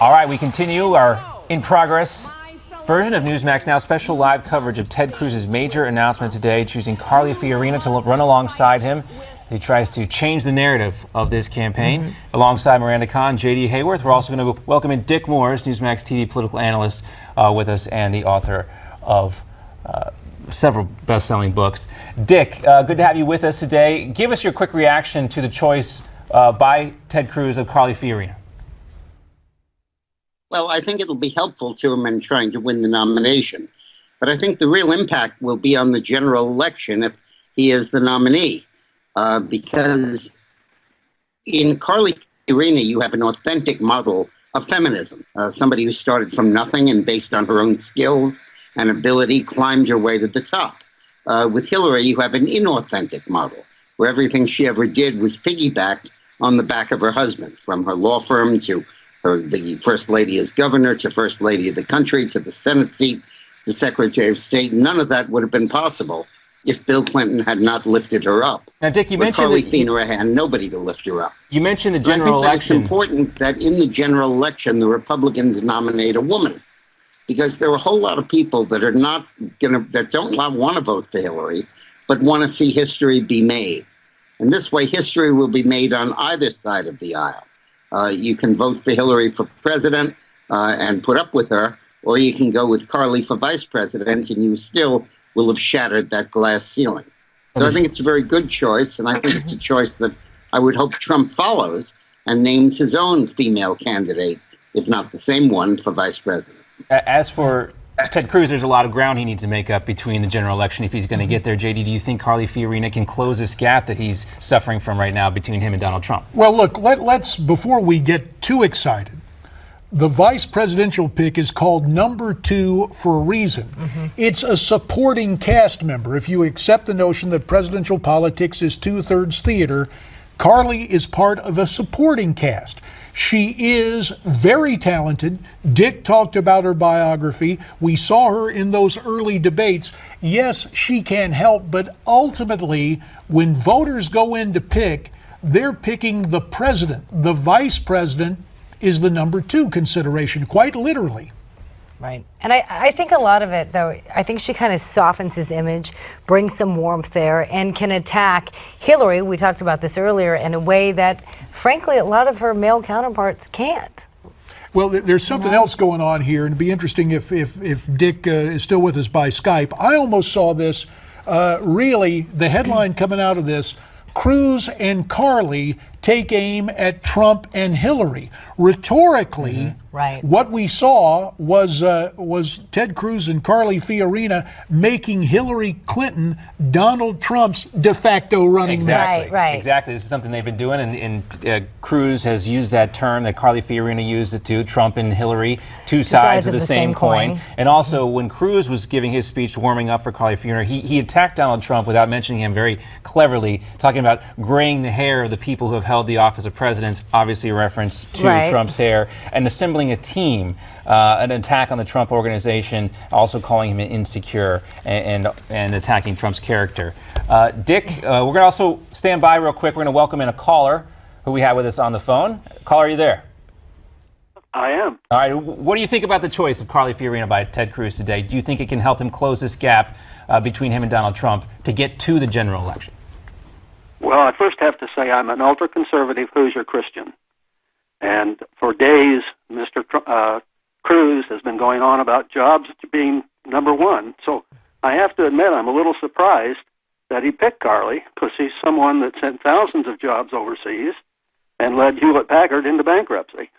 All right, we continue our in-progress version of Newsmax Now, special live coverage of Ted Cruz's major announcement today, choosing Carly Fiorina to run alongside him. He tries to change the narrative of this campaign. Alongside Miranda Kahn, J.D. Hayworth, we're also going to welcome in Dick Morris, Newsmax TV political analyst with us and the author of several best-selling books. Dick, good to have you with us today. Give us your quick reaction to the choice by Ted Cruz of Carly Fiorina. Well, I think it'll be helpful to him in trying to win the nomination. But I think the real impact will be on the general election if he is the nominee. Because in Carly Fiorina, you have an authentic model of feminism. Somebody who started from nothing and based on her own skills and ability climbed her way to the top. With Hillary, you have an inauthentic model where everything she ever did was piggybacked on the back of her husband, from her law firm to the first lady as governor, to first lady of the country, to the Senate seat, to Secretary of State. None of that would have been possible if Bill Clinton had not lifted her up. Now, Dick, you mentioned Carly Fiorina had nobody to lift her up. You mentioned the general election. I think that it's important that in the general election, the Republicans nominate a woman, because there are a whole lot of people that are not that don't want to vote for Hillary, but want to see history be made. And this way, history will be made on either side of the aisle. You can vote for Hillary for president and put up with her, or you can go with Carly for vice president, and you still will have shattered that glass ceiling. So I think it's a very good choice, and I think it's a choice that I would hope Trump follows and names his own female candidate, if not the same one, for vice president. As for Ted Cruz, there's a lot of ground he needs to make up between the general election if he's going to get there. JD, do you think Carly Fiorina can close this gap that he's suffering from right now between him and Donald Trump? Well, look, let's before we get too excited, the vice presidential pick is called number 2 for a reason. It's a supporting cast member. If you accept the notion that presidential politics is 2/3 theater, Carly is part of a supporting cast. She is very talented. Dick talked about her biography. We saw her in those early debates. Yes, she can help, but ultimately, when voters go in to pick, they're picking the president. The vice president is the number 2 consideration, quite literally. Right. And I think a lot of it, though, I think she kind of softens his image, brings some warmth there, and can attack Hillary, we talked about this earlier, in a way that, frankly, a lot of her male counterparts can't. Well, there's something else going on here, and it'd be interesting if Dick is still with us by Skype. I almost saw this, really, the headline coming out of this, Cruz and Carly take aim at Trump and Hillary. Rhetorically, right. What we saw was Ted Cruz and Carly Fiorina making Hillary Clinton Donald Trump's de facto running mate. Right. Exactly. This is something they've been doing, and Cruz has used that term that Carly Fiorina used it too. Trump and Hillary, two sides of the same coin. And also, when Cruz was giving his speech, warming up for Carly Fiorina, he attacked Donald Trump without mentioning him very cleverly, talking about graying the hair of the people who have held the office of presidents, obviously a reference to Trump's hair, and assembling a team, an attack on the Trump organization, also calling him insecure and attacking Trump's character. Dick, we're going to also stand by real quick. We're going to welcome in a caller who we have with us on the phone. Caller, are you there? I am. All right. What do you think about the choice of Carly Fiorina by Ted Cruz today? Do you think it can help him close this gap between him and Donald Trump to get to the general election? Well, I first have to say I'm an ultra-conservative Hoosier Christian. And for days, Mr. Cruz has been going on about jobs being number 1. So I have to admit I'm a little surprised that he picked Carly, because he's someone that sent thousands of jobs overseas and led Hewlett-Packard into bankruptcy.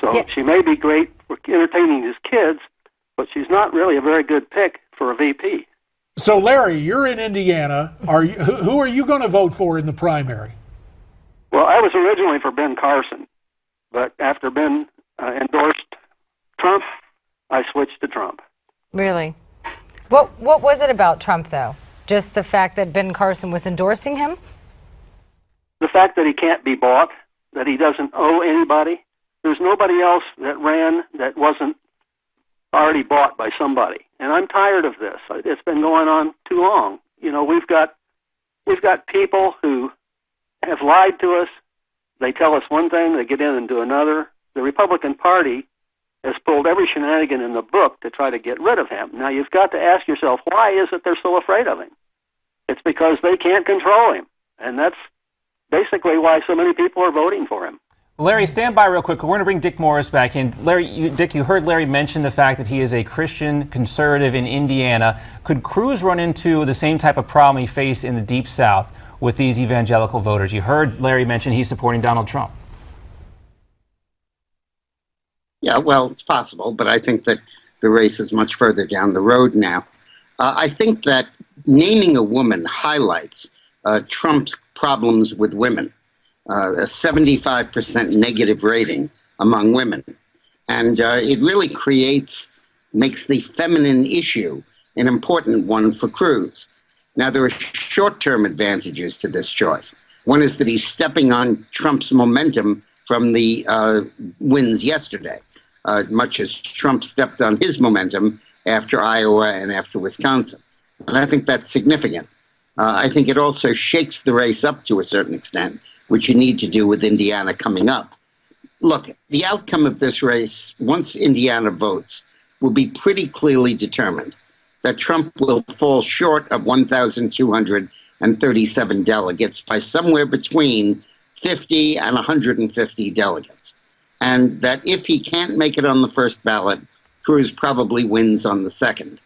So she may be great for entertaining his kids, but she's not really a very good pick for a VP. So, Larry, you're in Indiana. Who are you going to vote for in the primary? Well, I was originally for Ben Carson, but after Ben endorsed Trump, I switched to Trump. Really? What was it about Trump, though? Just the fact that Ben Carson was endorsing him? The fact that he can't be bought, that he doesn't owe anybody. There's nobody else that ran that wasn't already bought by somebody. And I'm tired of this. It's been going on too long. You know, we've got people who have lied to us. They tell us one thing, they get in and do another. the Republican Party has pulled every shenanigan in the book to try to get rid of him. Now, you've got to ask yourself, why is it they're so afraid of him? It's because they can't control him. And that's basically why so many people are voting for him. Larry, stand by real quick. We're going to bring Dick Morris back in. Larry, Dick, you heard Larry mention the fact that he is a Christian conservative in Indiana. Could Cruz run into the same type of problem he faced in the Deep South with these evangelical voters? You heard Larry mention he's supporting Donald Trump. Yeah, well, it's possible, but I think that the race is much further down the road now. I think that naming a woman highlights Trump's problems with women, a 75% negative rating among women. And it really makes the feminine issue an important one for Cruz. Now, there are short-term advantages to this choice. One is that he's stepping on Trump's momentum from the wins yesterday, much as Trump stepped on his momentum after Iowa and after Wisconsin. And I think that's significant. I think it also shakes the race up to a certain extent, which you need to do with Indiana coming up. Look, the outcome of this race, once Indiana votes, will be pretty clearly determined. That Trump will fall short of 1,237 delegates by somewhere between 50 and 150 delegates. And that if he can't make it on the first ballot, Cruz probably wins on the second.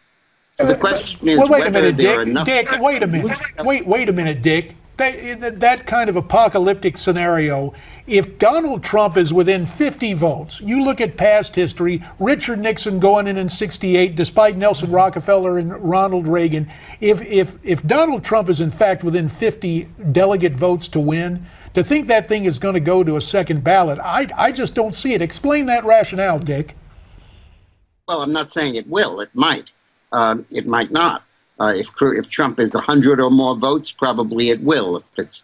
So the question is whether there are enough... Dick, wait a minute. Wait a minute, Dick. That kind of apocalyptic scenario, if Donald Trump is within 50 votes, you look at past history, Richard Nixon going in 68, despite Nelson Rockefeller and Ronald Reagan, if Donald Trump is in fact within 50 delegate votes to win, to think that thing is going to go to a second ballot, I just don't see it. Explain that rationale, Dick. Well, I'm not saying it will. It might. It might not. If Trump is 100 or more votes, probably it will. If it's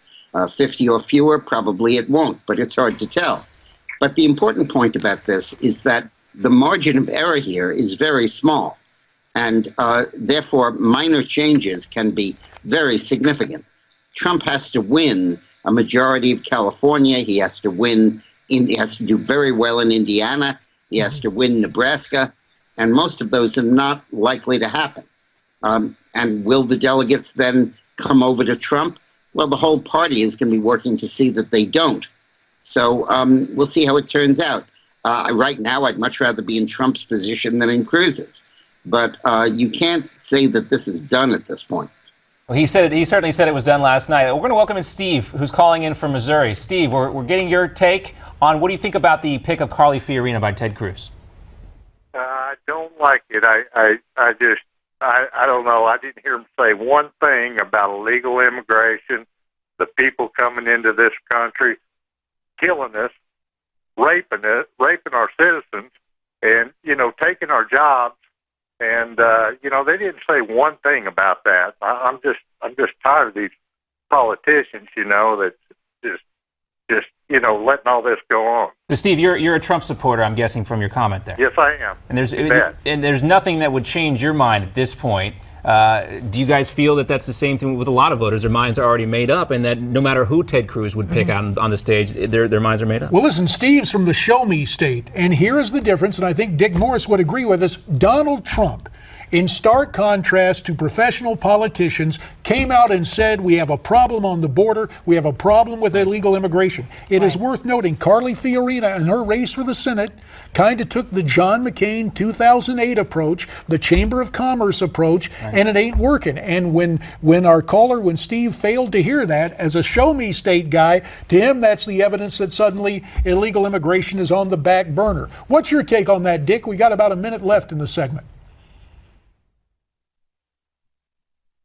50 or fewer, probably it won't. But it's hard to tell. But the important point about this is that the margin of error here is very small. And therefore, minor changes can be very significant. Trump has to win a majority of California. He has to he has to do very well in Indiana. He has to win Nebraska. And most of those are not likely to happen. And will the delegates then come over to Trump? Well, the whole party is going to be working to see that they don't. So we'll see how it turns out. Right now, I'd much rather be in Trump's position than in Cruz's. But you can't say that this is done at this point. Well, he certainly said it was done last night. We're going to welcome in Steve, who's calling in from Missouri. Steve, we're getting your take on what do you think about the pick of Carly Fiorina by Ted Cruz? I don't like it. I don't know. I didn't hear him say one thing about illegal immigration, the people coming into this country, killing us, raping our citizens, and, taking our jobs. And, they didn't say one thing about that. I'm just tired of these politicians, that just letting all this go on. So Steve, you're a Trump supporter, I'm guessing, from your comment there. Yes, I am. And there's nothing that would change your mind at this point. Do you guys feel that that's the same thing with a lot of voters? Their minds are already made up, and that no matter who Ted Cruz would pick on the stage, their minds are made up? Well, listen, Steve's from the show me state, and here is the difference, and I think Dick Morris would agree with us. Donald Trump, in stark contrast to professional politicians, came out and said, we have a problem on the border, we have a problem with illegal immigration. It is worth noting, Carly Fiorina, in her race for the Senate, kind of took the John McCain 2008 approach, the Chamber of Commerce approach, and it ain't working. And when Steve failed to hear that, as a show me state guy, to him that's the evidence that suddenly illegal immigration is on the back burner. What's your take on that, Dick? We got about a minute left in the segment.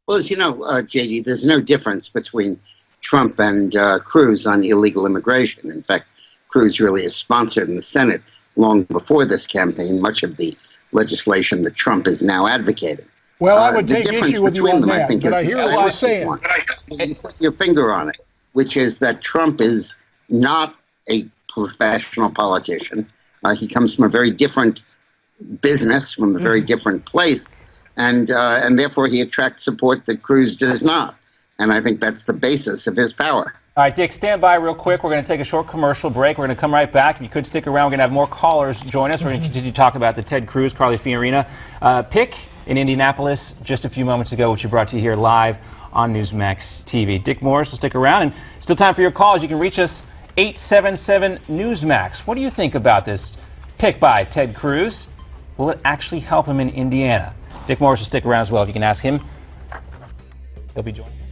Well, as you know, JD, there's no difference between Trump and Cruz on illegal immigration. In fact, Cruz really has sponsored in the Senate long before this campaign much of the legislation that Trump is now advocating. Well, I would take issue with you on that, but I hear what you're saying. You put your finger on it, which is that Trump is not a professional politician. He comes from a very different business, from a very different place. And therefore he attracts support that Cruz does not. And I think that's the basis of his power. All right, Dick, stand by real quick. We're going to take a short commercial break. We're going to come right back. If you could stick around, we're going to have more callers join us. We're going to continue to talk about the Ted Cruz, Carly Fiorina pick in Indianapolis just a few moments ago, which we brought to you here live on Newsmax TV. Dick Morris will stick around, and still time for your calls. You can reach us 877-Newsmax. What do you think about this pick by Ted Cruz? Will it actually help him in Indiana? Dick Morris will stick around as well. If you can ask him, he'll be joining us.